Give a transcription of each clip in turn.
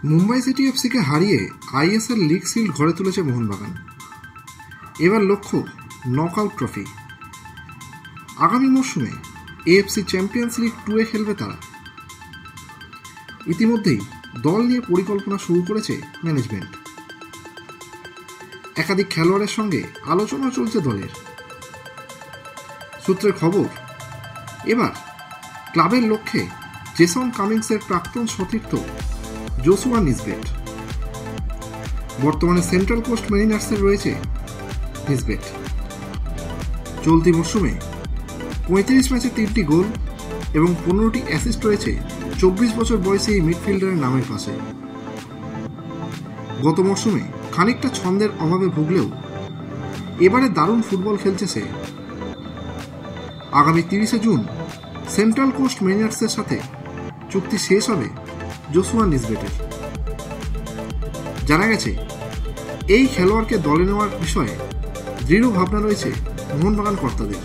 Mumbai city এফসিকে হারিয়ে ISL league shield ঘরে তুলেছে মোহনবাগান। এবার লক্ষ্য নকআউট ট্রফি। আগামী মরশুমে এএফসি চ্যাম্পিয়ন্স লিগ 2-এ খেলবে তারা। ইতিমধ্যেই দল নিয়ে পরিকল্পনা শুরু করেছে ম্যানেজমেন্ট। একাধিক খেলোয়াড়ের সঙ্গে আলোচনা চলছে দলের। সূত্রের খবর, এবার ক্লাবের লক্ষ্যে জেসন কামিংসের প্রাক্তন সতীর্থ জোসুয়া নিসবেট। বর্তমানে সেন্ট্রাল কোস্ট মেরিনার্সের রয়েছে নিসবেট। চলতি মরশুমে 35 ম্যাচে 3টি গোল এবং 15টি অ্যাসিস্ট রয়েছে 24 বছর বয়সী এই মিডফিল্ডারের নামের পাশে। গত মরশুমে খানিকটা ছন্দের অভাবে ভুগলেও এবারে দারুণ ফুটবল খেলছে সে। আগামী 30শে জুন সেন্ট্রাল কোস্ট মেরিনার্সের সাথে চুক্তি শেষ হবে জোসুয়া নিসবেটের। জানা গেছে এই খেলোয়াড়কে দলে নেওয়ার বিষয়ে দৃঢ় ভাবনা রয়েছে মোহনবাগান কর্তাদের।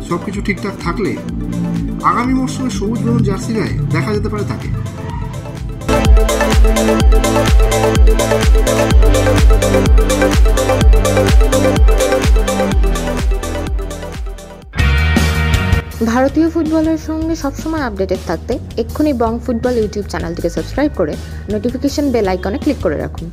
সবকিছু ঠিকঠাক থাকলে আগামী মরশুমে সবুজ ব্রাউন জার্সি গায়ে দেখা যেতে পারে তাকে। ভারতীয় ফুটবলের সঙ্গে সবসময় আপডেটেড থাকতে এক্ষুনি বং ফুটবল ইউটিউব চ্যানেলটিকে সাবস্ক্রাইব করে নোটিফিকেশন বেল আইকনে ক্লিক করে রাখুন।